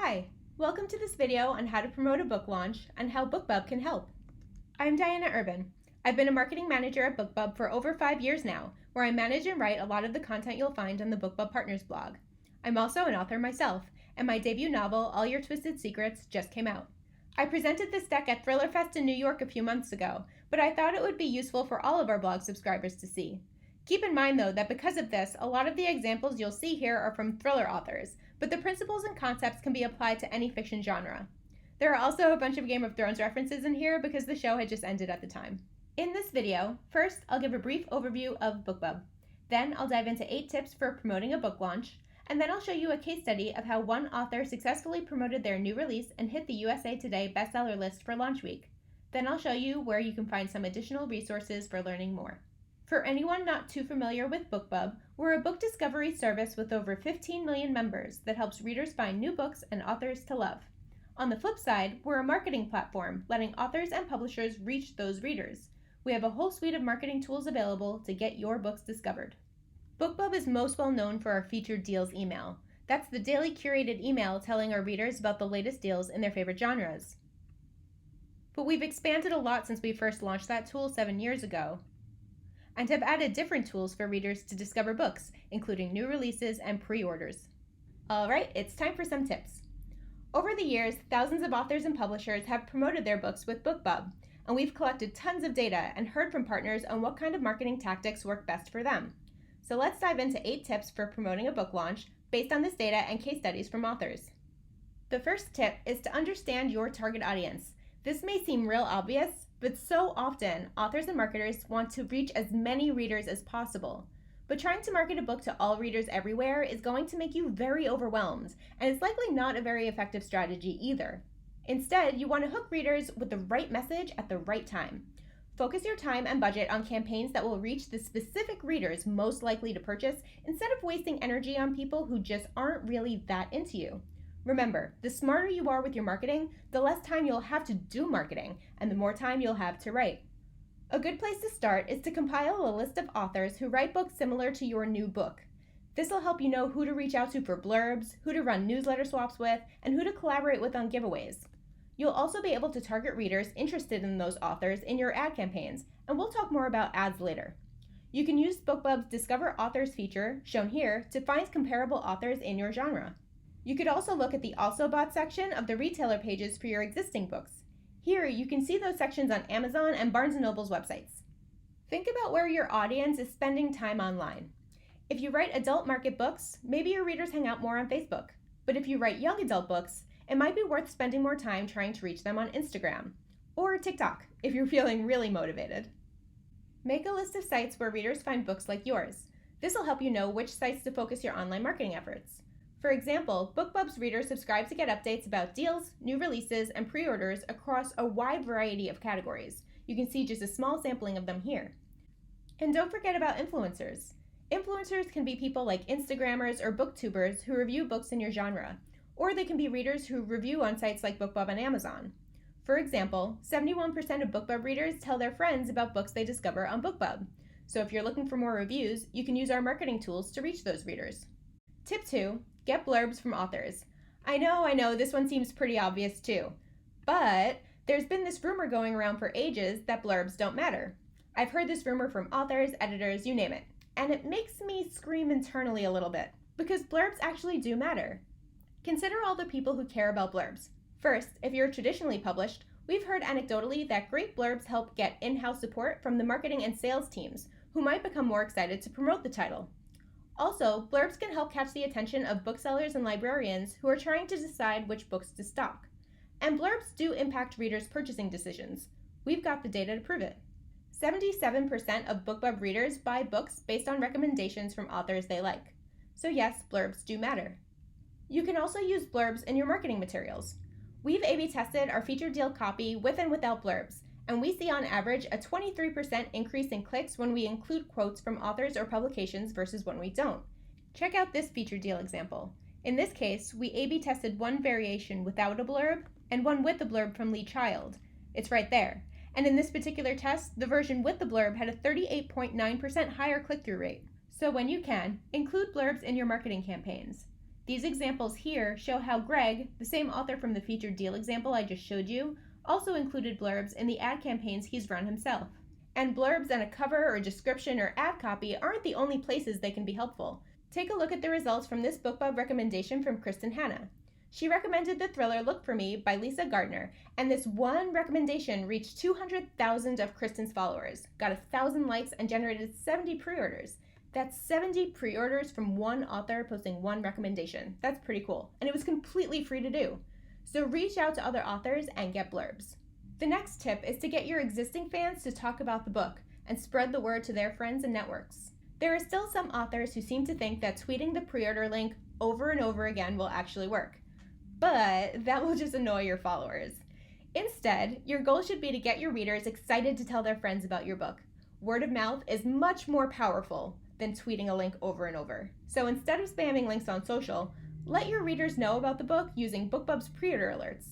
Hi, welcome to this video on how to promote a book launch and how BookBub can help. I'm Diana Urban. I've been a marketing manager at BookBub for over 5 years now, where I manage and write a lot of the content you'll find on the BookBub Partners blog. I'm also an author myself, and my debut novel, All Your Twisted Secrets, just came out. I presented this deck at Thriller Fest in New York a few months ago, but I thought it would be useful for all of our blog subscribers to see. Keep in mind, though, that because of this, a lot of the examples you'll see here are from thriller authors, but the principles and concepts can be applied to any fiction genre. There are also a bunch of Game of Thrones references in here because the show had just ended at the time. In this video, first I'll give a brief overview of BookBub. Then I'll dive into 8 tips for promoting a book launch, and then I'll show you a case study of how one author successfully promoted their new release and hit the USA Today bestseller list for launch week. Then I'll show you where you can find some additional resources for learning more. For anyone not too familiar with BookBub, we're a book discovery service with over 15 million members that helps readers find new books and authors to love. On the flip side, we're a marketing platform, letting authors and publishers reach those readers. We have a whole suite of marketing tools available to get your books discovered. BookBub is most well known for our featured deals email. That's the daily curated email telling our readers about the latest deals in their favorite genres. But we've expanded a lot since we first launched that tool 7 years ago, and have added different tools for readers to discover books, including new releases and pre-orders. Alright, it's time for some tips. Over the years, thousands of authors and publishers have promoted their books with BookBub, and we've collected tons of data and heard from partners on what kind of marketing tactics work best for them. So let's dive into 8 tips for promoting a book launch based on this data and case studies from authors. The first tip is to understand your target audience. This may seem real obvious, but so often, authors and marketers want to reach as many readers as possible. But trying to market a book to all readers everywhere is going to make you very overwhelmed, and it's likely not a very effective strategy either. Instead, you want to hook readers with the right message at the right time. Focus your time and budget on campaigns that will reach the specific readers most likely to purchase instead of wasting energy on people who just aren't really that into you. Remember, the smarter you are with your marketing, the less time you'll have to do marketing, and the more time you'll have to write. A good place to start is to compile a list of authors who write books similar to your new book. This will help you know who to reach out to for blurbs, who to run newsletter swaps with, and who to collaborate with on giveaways. You'll also be able to target readers interested in those authors in your ad campaigns, and we'll talk more about ads later. You can use BookBub's Discover Authors feature, shown here, to find comparable authors in your genre. You could also look at the Also Bought section of the retailer pages for your existing books. Here, you can see those sections on Amazon and Barnes & Noble's websites. Think about where your audience is spending time online. If you write adult market books, maybe your readers hang out more on Facebook. But if you write young adult books, it might be worth spending more time trying to reach them on Instagram or TikTok if you're feeling really motivated. Make a list of sites where readers find books like yours. This will help you know which sites to focus your online marketing efforts. For example, BookBub's readers subscribe to get updates about deals, new releases, and pre-orders across a wide variety of categories. You can see just a small sampling of them here. And don't forget about influencers. Influencers can be people like Instagrammers or booktubers who review books in your genre, or they can be readers who review on sites like BookBub and Amazon. For example, 71% of BookBub readers tell their friends about books they discover on BookBub. So if you're looking for more reviews, you can use our marketing tools to reach those readers. Tip 2. Get blurbs from authors. I know, this one seems pretty obvious too. But there's been this rumor going around for ages that blurbs don't matter. I've heard this rumor from authors, editors, you name it. And it makes me scream internally a little bit, because blurbs actually do matter. Consider all the people who care about blurbs. First, if you're traditionally published, we've heard anecdotally that great blurbs help get in-house support from the marketing and sales teams, who might become more excited to promote the title. Also, blurbs can help catch the attention of booksellers and librarians who are trying to decide which books to stock. And blurbs do impact readers' purchasing decisions. We've got the data to prove it. 77% of BookBub readers buy books based on recommendations from authors they like. So yes, blurbs do matter. You can also use blurbs in your marketing materials. We've A/B tested our featured deal copy with and without blurbs, and we see on average a 23% increase in clicks when we include quotes from authors or publications versus when we don't. Check out this featured deal example. In this case, we A/B tested one variation without a blurb and one with a blurb from Lee Child. It's right there. And in this particular test, the version with the blurb had a 38.9% higher click-through rate. So when you can, include blurbs in your marketing campaigns. These examples here show how Greg, the same author from the featured deal example I just showed you, also included blurbs in the ad campaigns he's run himself. And blurbs and a cover or description or ad copy aren't the only places they can be helpful. Take a look at the results from this BookBub recommendation from Kristen Hanna. She recommended the thriller Look For Me by Lisa Gardner, and this one recommendation reached 200,000 of Kristen's followers, got 1,000 likes, and generated 70 pre-orders. That's 70 pre-orders from one author posting one recommendation. That's pretty cool, and it was completely free to do. So reach out to other authors and get blurbs. The next tip is to get your existing fans to talk about the book and spread the word to their friends and networks. There are still some authors who seem to think that tweeting the pre-order link over and over again will actually work. But that will just annoy your followers. Instead, your goal should be to get your readers excited to tell their friends about your book. Word of mouth is much more powerful than tweeting a link over and over. So instead of spamming links on social, let your readers know about the book using BookBub's pre-order alerts.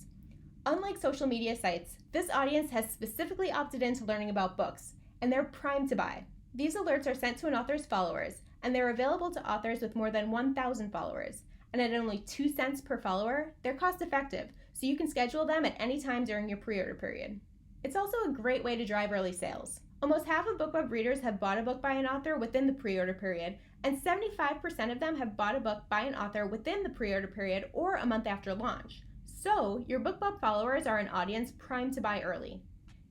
Unlike social media sites, this audience has specifically opted into learning about books, and they're primed to buy. These alerts are sent to an author's followers, and they're available to authors with more than 1,000 followers. And at only 2 cents per follower, they're cost effective, so you can schedule them at any time during your pre-order period. It's also a great way to drive early sales. Almost half of BookBub readers have bought a book by an author within the pre-order period, and 75% of them have bought a book by an author within the pre-order period or a month after launch. So, your BookBub followers are an audience primed to buy early.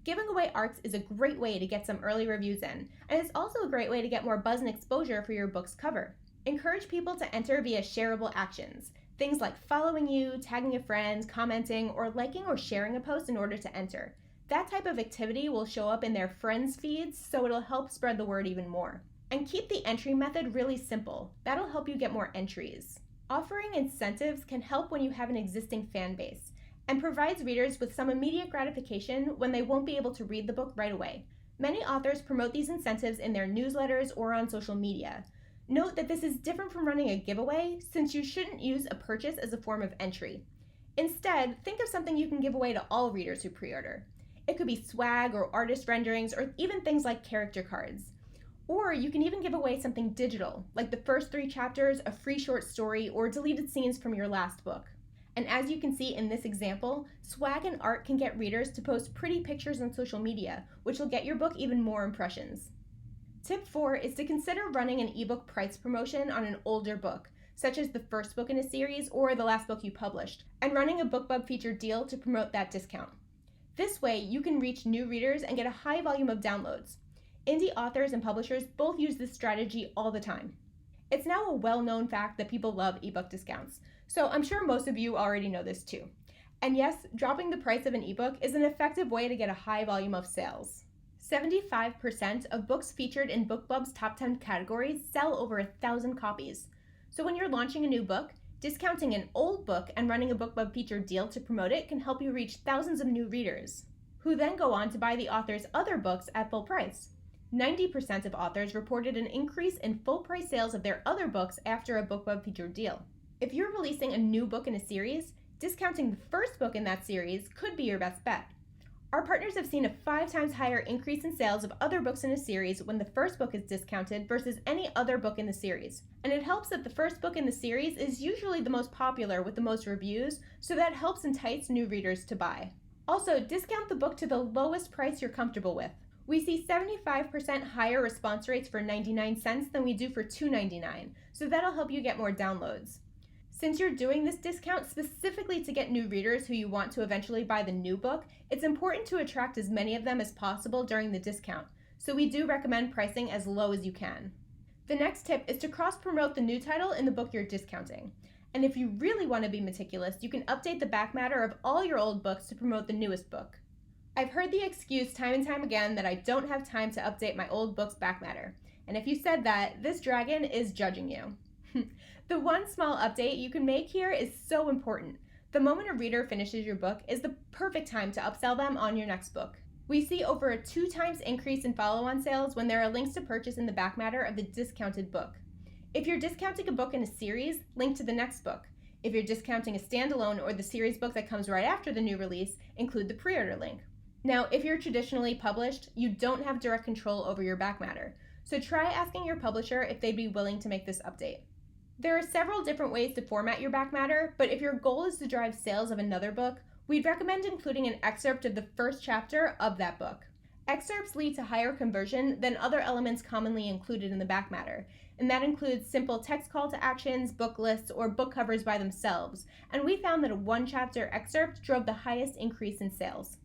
Giving away arts is a great way to get some early reviews in, and it's also a great way to get more buzz and exposure for your book's cover. Encourage people to enter via shareable actions, things like following you, tagging a friend, commenting, or liking or sharing a post in order to enter. That type of activity will show up in their friends' feeds, so it'll help spread the word even more. And keep the entry method really simple. That'll help you get more entries. Offering incentives can help when you have an existing fan base, and provides readers with some immediate gratification when they won't be able to read the book right away. Many authors promote these incentives in their newsletters or on social media. Note that this is different from running a giveaway, since you shouldn't use a purchase as a form of entry. Instead, think of something you can give away to all readers who pre-order. It could be swag or artist renderings or even things like character cards. Or you can even give away something digital, like the first 3 chapters, a free short story, or deleted scenes from your last book. And as you can see in this example, swag and art can get readers to post pretty pictures on social media, which will get your book even more impressions. Tip 4 is to consider running an ebook price promotion on an older book, such as the first book in a series or the last book you published, and running a BookBub featured deal to promote that discount. This way, you can reach new readers and get a high volume of downloads. Indie authors and publishers both use this strategy all the time. It's now a well-known fact that people love ebook discounts, so I'm sure most of you already know this too. And yes, dropping the price of an ebook is an effective way to get a high volume of sales. 75% of books featured in BookBub's top 10 categories sell over 1,000 copies. So when you're launching a new book, discounting an old book and running a BookBub featured deal to promote it can help you reach thousands of new readers, who then go on to buy the author's other books at full price. 90% of authors reported an increase in full price sales of their other books after a BookBub featured deal. If you're releasing a new book in a series, discounting the first book in that series could be your best bet. Our partners have seen a 5 times higher increase in sales of other books in a series when the first book is discounted versus any other book in the series. And it helps that the first book in the series is usually the most popular with the most reviews, so that helps entice new readers to buy. Also, discount the book to the lowest price you're comfortable with. We see 75% higher response rates for 99 cents than we do for $2.99, so that'll help you get more downloads. Since you're doing this discount specifically to get new readers who you want to eventually buy the new book, it's important to attract as many of them as possible during the discount, so we do recommend pricing as low as you can. The next tip is to cross-promote the new title in the book you're discounting. And if you really want to be meticulous, you can update the back matter of all your old books to promote the newest book. I've heard the excuse time and time again that I don't have time to update my old book's back matter. And if you said that, this dragon is judging you. The one small update you can make here is so important. The moment a reader finishes your book is the perfect time to upsell them on your next book. We see over a 2 times increase in follow-on sales when there are links to purchase in the back matter of the discounted book. If you're discounting a book in a series, link to the next book. If you're discounting a standalone or the series book that comes right after the new release, include the pre-order link. Now, if you're traditionally published, you don't have direct control over your back matter, so try asking your publisher if they'd be willing to make this update. There are several different ways to format your back matter, but if your goal is to drive sales of another book, we'd recommend including an excerpt of the first chapter of that book. Excerpts lead to higher conversion than other elements commonly included in the back matter, and that includes simple text call to actions, book lists, or book covers by themselves, and we found that a one-chapter excerpt drove the highest increase in sales.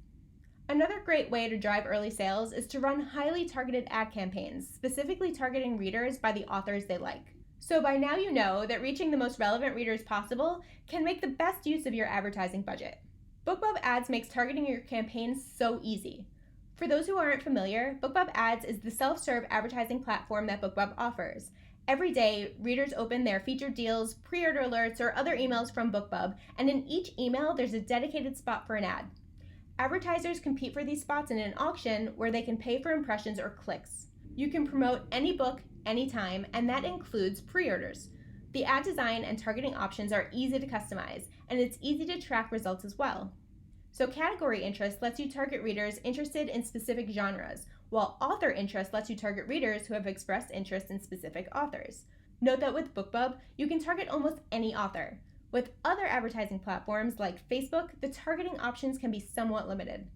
Another great way to drive early sales is to run highly targeted ad campaigns, specifically targeting readers by the authors they like. So by now you know that reaching the most relevant readers possible can make the best use of your advertising budget. BookBub Ads makes targeting your campaigns so easy. For those who aren't familiar, BookBub Ads is the self-serve advertising platform that BookBub offers. Every day, readers open their featured deals, pre-order alerts, or other emails from BookBub, and in each email there's a dedicated spot for an ad. Advertisers compete for these spots in an auction where they can pay for impressions or clicks. You can promote any book, anytime, and that includes pre-orders. The ad design and targeting options are easy to customize, and it's easy to track results as well. So category interest lets you target readers interested in specific genres, while author interest lets you target readers who have expressed interest in specific authors. Note that with BookBub, you can target almost any author. With other advertising platforms like Facebook, the targeting options can be somewhat limited.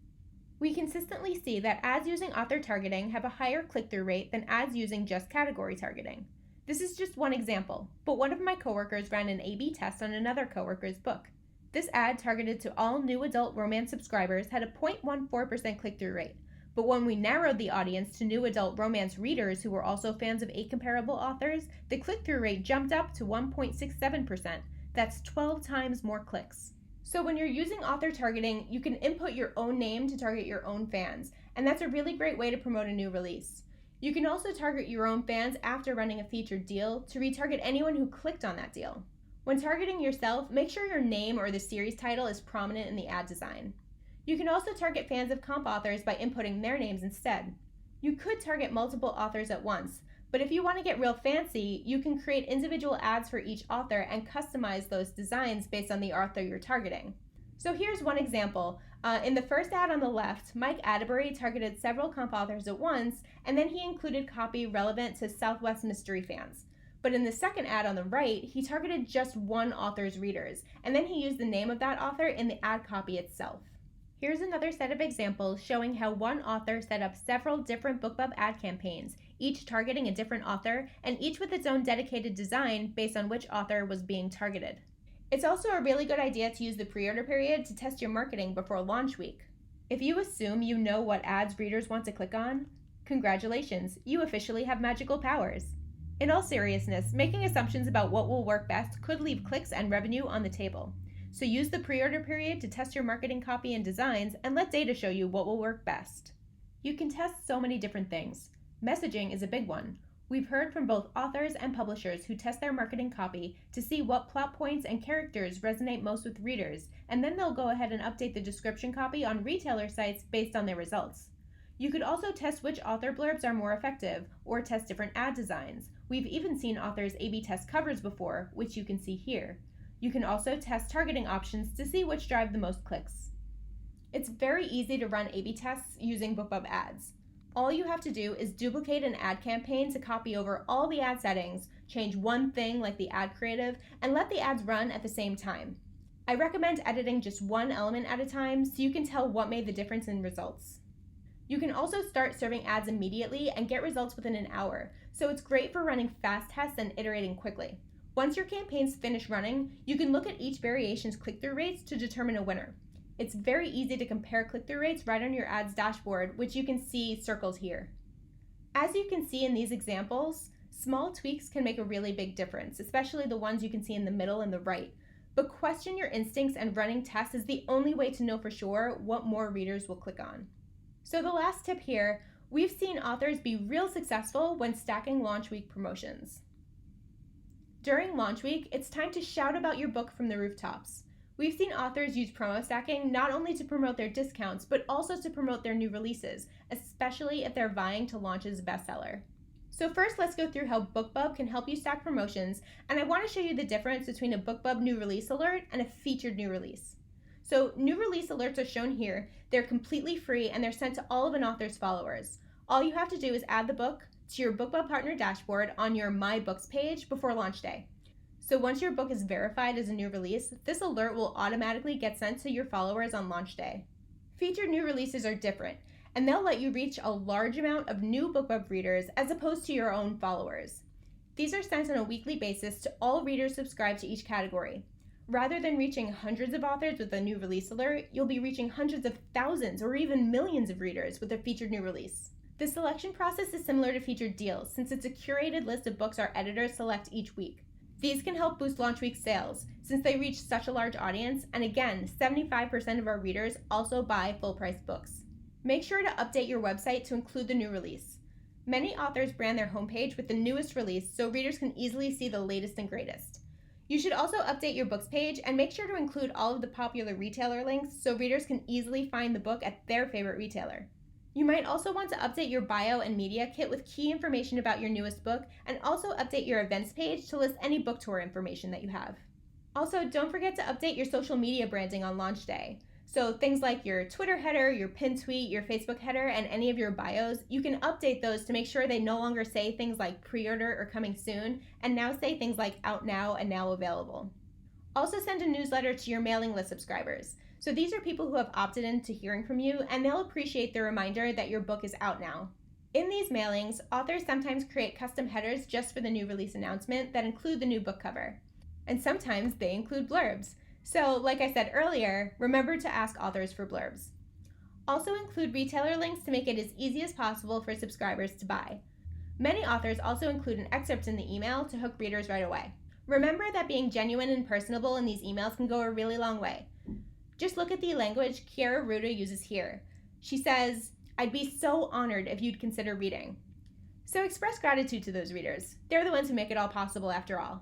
We consistently see that ads using author targeting have a higher click-through rate than ads using just category targeting. This is just one example, but one of my coworkers ran an A/B test on another coworker's book. This ad targeted to all new adult romance subscribers had a 0.14% click-through rate, but when we narrowed the audience to new adult romance readers who were also fans of 8 comparable authors, the click-through rate jumped up to 1.67%. That's 12 times more clicks. So when you're using author targeting, you can input your own name to target your own fans, and that's a really great way to promote a new release. You can also target your own fans after running a featured deal to retarget anyone who clicked on that deal. When targeting yourself, make sure your name or the series title is prominent in the ad design. You can also target fans of comp authors by inputting their names instead. You could target multiple authors at once, but if you want to get real fancy, you can create individual ads for each author and customize those designs based on the author you're targeting. So here's one example. In the first ad on the left, Mike Atterbury targeted several comp authors at once, and then he included copy relevant to Southwest mystery fans. But in the second ad on the right, he targeted just one author's readers, and then he used the name of that author in the ad copy itself. Here's another set of examples showing how one author set up several different BookBub ad campaigns, each targeting a different author, and each with its own dedicated design based on which author was being targeted. It's also a really good idea to use the pre-order period to test your marketing before launch week. If you assume you know what ads readers want to click on, congratulations, you officially have magical powers. In all seriousness, making assumptions about what will work best could leave clicks and revenue on the table. So use the pre-order period to test your marketing copy and designs and let data show you what will work best. You can test so many different things. Messaging is a big one. We've heard from both authors and publishers who test their marketing copy to see what plot points and characters resonate most with readers, and then they'll go ahead and update the description copy on retailer sites based on their results. You could also test which author blurbs are more effective, or test different ad designs. We've even seen authors A/B test covers before, which you can see here. You can also test targeting options to see which drive the most clicks. It's very easy to run A/B tests using BookBub ads. All you have to do is duplicate an ad campaign to copy over all the ad settings, change one thing like the ad creative, and let the ads run at the same time. I recommend editing just one element at a time so you can tell what made the difference in results. You can also start serving ads immediately and get results within an hour, so it's great for running fast tests and iterating quickly. Once your campaigns finish running, you can look at each variation's click-through rates to determine a winner. It's very easy to compare click-through rates right on your ads dashboard, which you can see circled here. As you can see in these examples, small tweaks can make a really big difference, especially the ones you can see in the middle and the right. But question your instincts, and running tests is the only way to know for sure what more readers will click on. So the last tip here, we've seen authors be real successful when stacking launch week promotions. During launch week, it's time to shout about your book from the rooftops. We've seen authors use promo stacking not only to promote their discounts, but also to promote their new releases, especially if they're vying to launch as a bestseller. So first, let's go through how BookBub can help you stack promotions, and I want to show you the difference between a BookBub new release alert and a featured new release. So new release alerts are shown here. They're completely free and they're sent to all of an author's followers. All you have to do is add the book to your BookBub partner dashboard on your My Books page before launch day. So once your book is verified as a new release, this alert will automatically get sent to your followers on launch day. Featured new releases are different, and they'll let you reach a large amount of new BookBub readers as opposed to your own followers. These are sent on a weekly basis to all readers subscribed to each category. Rather than reaching hundreds of authors with a new release alert, you'll be reaching hundreds of thousands or even millions of readers with a featured new release. The selection process is similar to featured deals, since it's a curated list of books our editors select each week. These can help boost launch week sales, since they reach such a large audience, and again, 75% of our readers also buy full-price books. Make sure to update your website to include the new release. Many authors brand their homepage with the newest release so readers can easily see the latest and greatest. You should also update your books page and make sure to include all of the popular retailer links so readers can easily find the book at their favorite retailer. You might also want to update your bio and media kit with key information about your newest book, and also update your events page to list any book tour information that you have. Also, don't forget to update your social media branding on launch day. So things like your Twitter header, your pinned tweet, your Facebook header, and any of your bios, you can update those to make sure they no longer say things like pre-order or coming soon, and now say things like out now and now available. Also send a newsletter to your mailing list subscribers. So these are people who have opted into hearing from you, and they'll appreciate the reminder that your book is out now. In these mailings, authors sometimes create custom headers just for the new release announcement that include the new book cover. And sometimes they include blurbs. So, like I said earlier, remember to ask authors for blurbs. Also include retailer links to make it as easy as possible for subscribers to buy. Many authors also include an excerpt in the email to hook readers right away. Remember that being genuine and personable in these emails can go a really long way. Just look at the language Kiara Ruda uses here. She says, "I'd be so honored if you'd consider reading." So express gratitude to those readers. They're the ones who make it all possible after all.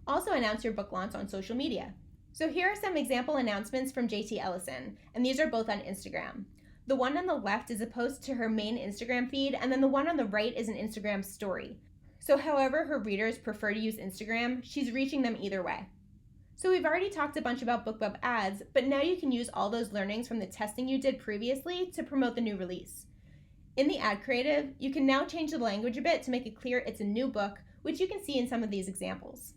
Also announce your book launch on social media. So here are some example announcements from JT Ellison, and these are both on Instagram. The one on the left is a post to her main Instagram feed, and then the one on the right is an Instagram story. So however her readers prefer to use Instagram, she's reaching them either way. So we've already talked a bunch about BookBub ads, but now you can use all those learnings from the testing you did previously to promote the new release. In the ad creative, you can now change the language a bit to make it clear it's a new book, which you can see in some of these examples.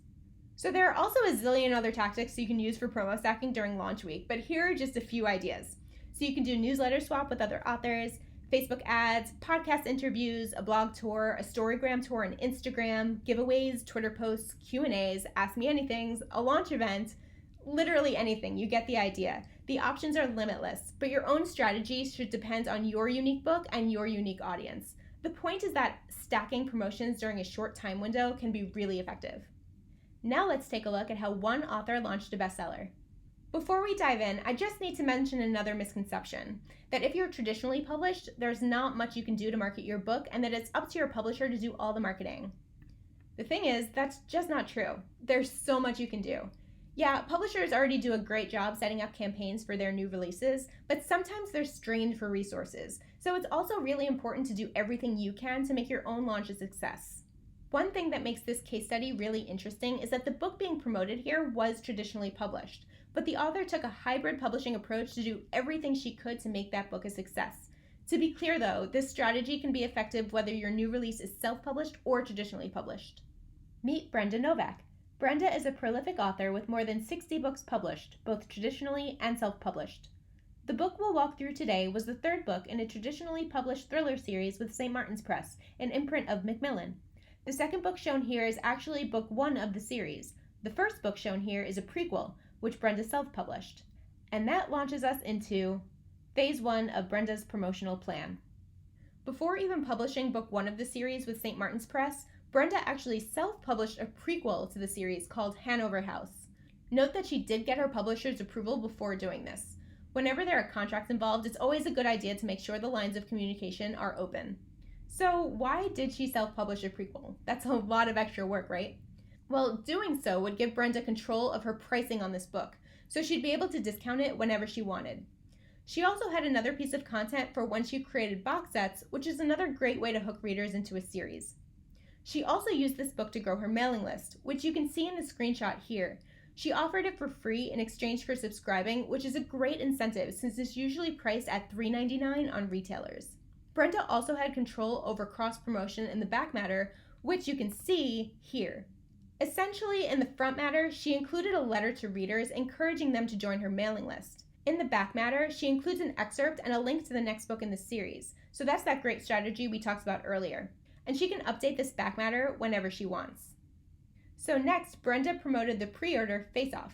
So there are also a zillion other tactics you can use for promo stacking during launch week, but here are just a few ideas. So you can do newsletter swap with other authors, Facebook ads, podcast interviews, a blog tour, a storygram tour on Instagram, giveaways, Twitter posts, Q&As, Ask Me Anythings, a launch event, literally anything. You get the idea. The options are limitless, but your own strategy should depend on your unique book and your unique audience. The point is that stacking promotions during a short time window can be really effective. Now let's take a look at how one author launched a bestseller. Before we dive in, I just need to mention another misconception, that if you're traditionally published, there's not much you can do to market your book and that it's up to your publisher to do all the marketing. The thing is, that's just not true. There's so much you can do. Yeah, publishers already do a great job setting up campaigns for their new releases, but sometimes they're strained for resources, so it's also really important to do everything you can to make your own launch a success. One thing that makes this case study really interesting is that the book being promoted here was traditionally published, but the author took a hybrid publishing approach to do everything she could to make that book a success. To be clear though, this strategy can be effective whether your new release is self-published or traditionally published. Meet Brenda Novak. Brenda is a prolific author with more than 60 books published, both traditionally and self-published. The book we'll walk through today was the third book in a traditionally published thriller series with St. Martin's Press, an imprint of Macmillan. The second book shown here is actually book 1 of the series. The first book shown here is a prequel, which Brenda self-published. And that launches us into Phase 1 of Brenda's promotional plan. Before even publishing book 1 of the series with St. Martin's Press, Brenda actually self-published a prequel to the series called Hanover House. Note that she did get her publisher's approval before doing this. Whenever there are contracts involved, it's always a good idea to make sure the lines of communication are open. So why did she self-publish a prequel? That's a lot of extra work, right? Well, doing so would give Brenda control of her pricing on this book, so she'd be able to discount it whenever she wanted. She also had another piece of content for when she created box sets, which is another great way to hook readers into a series. She also used this book to grow her mailing list, which you can see in the screenshot here. She offered it for free in exchange for subscribing, which is a great incentive since it's usually priced at $3.99 on retailers. Brenda also had control over cross-promotion in the back matter, which you can see here. Essentially, in the front matter, she included a letter to readers encouraging them to join her mailing list. In the back matter, she includes an excerpt and a link to the next book in the series, so that's that great strategy we talked about earlier. And she can update this back matter whenever she wants. So next, Brenda promoted the pre-order face-off.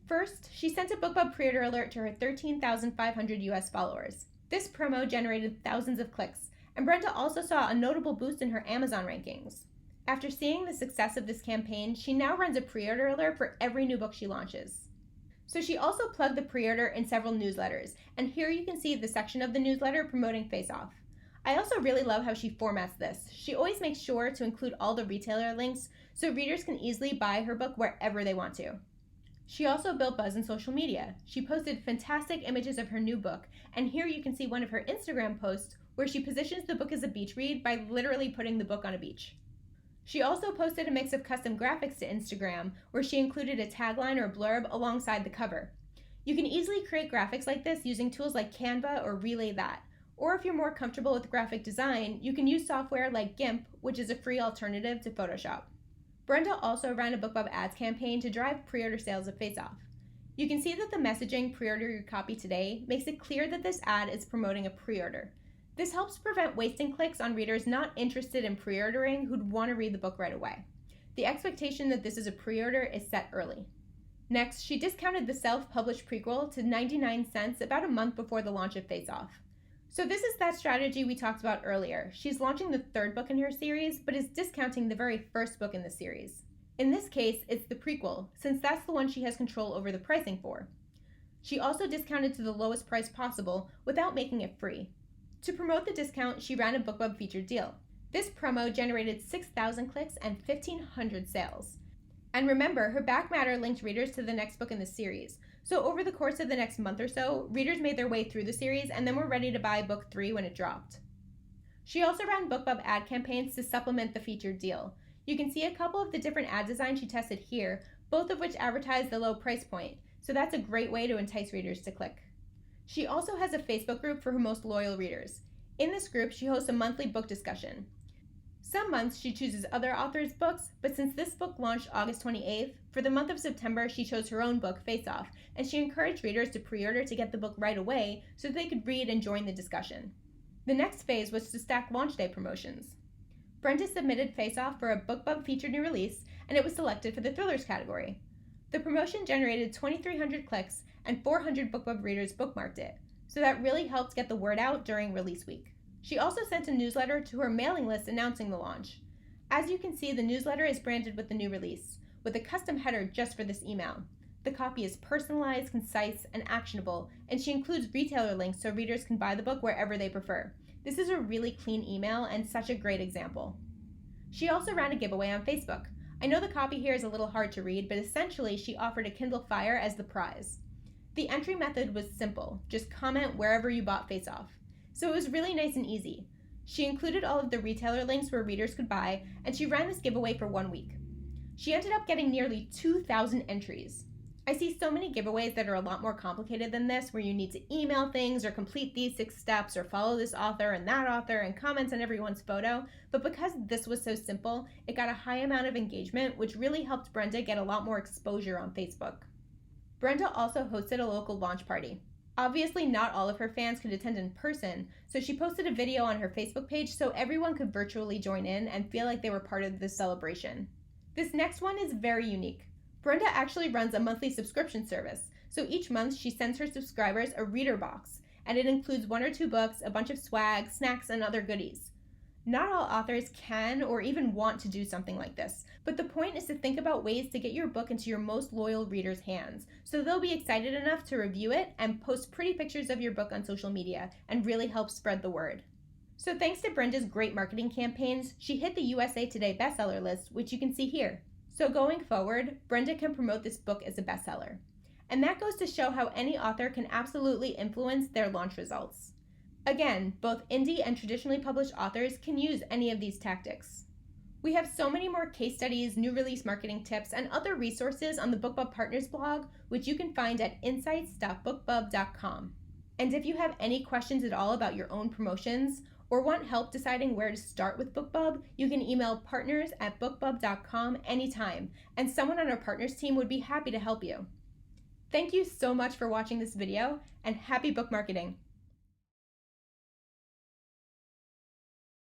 First, she sent a BookBub pre-order alert to her 13,500 US followers. This promo generated thousands of clicks, and Brenda also saw a notable boost in her Amazon rankings. After seeing the success of this campaign, she now runs a pre-order alert for every new book she launches. So she also plugged the pre-order in several newsletters, and here you can see the section of the newsletter promoting Face Off. I also really love how she formats this. She always makes sure to include all the retailer links so readers can easily buy her book wherever they want to. She also built buzz in social media. She posted fantastic images of her new book, and here you can see one of her Instagram posts where she positions the book as a beach read by literally putting the book on a beach. She also posted a mix of custom graphics to Instagram where she included a tagline or blurb alongside the cover. You can easily create graphics like this using tools like Canva or Relay That. Or if you're more comfortable with graphic design, you can use software like GIMP, which is a free alternative to Photoshop. Brenda also ran a BookBub ads campaign to drive pre-order sales of Face Off. You can see that the messaging "pre-order your copy today" makes it clear that this ad is promoting a pre-order. This helps prevent wasting clicks on readers not interested in pre-ordering who'd want to read the book right away. The expectation that this is a pre-order is set early. Next, she discounted the self-published prequel to 99 cents about a month before the launch of Face Off. So this is that strategy we talked about earlier. She's launching the third book in her series, but is discounting the very first book in the series. In this case, it's the prequel, since that's the one she has control over the pricing for. She also discounted to the lowest price possible without making it free. To promote the discount, she ran a BookBub featured deal. This promo generated 6,000 clicks and 1,500 sales. And remember, her back matter linked readers to the next book in the series. So over the course of the next month or so, readers made their way through the series and then were ready to buy book 3 when it dropped. She also ran BookBub ad campaigns to supplement the featured deal. You can see a couple of the different ad designs she tested here, both of which advertise the low price point, so that's a great way to entice readers to click. She also has a Facebook group for her most loyal readers. In this group, she hosts a monthly book discussion. Some months she chooses other authors' books, but since this book launched August 28th, for the month of September she chose her own book, Face Off, and she encouraged readers to pre-order to get the book right away so they could read and join the discussion. The next phase was to stack launch day promotions. Brenda submitted Face Off for a BookBub featured new release, and it was selected for the thrillers category. The promotion generated 2,300 clicks, and 400 BookBub readers bookmarked it, so that really helped get the word out during release week. She also sent a newsletter to her mailing list announcing the launch. As you can see, the newsletter is branded with the new release, with a custom header just for this email. The copy is personalized, concise, and actionable, and she includes retailer links so readers can buy the book wherever they prefer. This is a really clean email and such a great example. She also ran a giveaway on Facebook. I know the copy here is a little hard to read, but essentially she offered a Kindle Fire as the prize. The entry method was simple, just comment wherever you bought Face Off. So it was really nice and easy. She included all of the retailer links where readers could buy, and she ran this giveaway for 1 week. She ended up getting nearly 2,000 entries. I see so many giveaways that are a lot more complicated than this, where you need to email things or complete these 6 steps or follow this author and comment on everyone's photo, but because this was so simple, it got a high amount of engagement, which really helped Brenda get a lot more exposure on Facebook. Brenda also hosted a local launch party. Obviously, not all of her fans could attend in person, so she posted a video on her Facebook page so everyone could virtually join in and feel like they were part of the celebration. This next one is very unique. Brenda actually runs a monthly subscription service, so each month she sends her subscribers a reader box, and it includes 1 or 2 books, a bunch of swag, snacks, and other goodies. Not all authors can or even want to do something like this, but the point is to think about ways to get your book into your most loyal readers' hands, so they'll be excited enough to review it and post pretty pictures of your book on social media and really help spread the word. So thanks to Brenda's great marketing campaigns, she hit the USA Today bestseller list, which you can see here. So going forward, Brenda can promote this book as a bestseller. And that goes to show how any author can absolutely influence their launch results. Again, both indie and traditionally published authors can use any of these tactics. We have so many more case studies, new release marketing tips, and other resources on the BookBub Partners blog, which you can find at insights.bookbub.com. And if you have any questions at all about your own promotions, or want help deciding where to start with BookBub, you can email partners@bookbub.com anytime, and someone on our partners team would be happy to help you. Thank you so much for watching this video, and happy book marketing!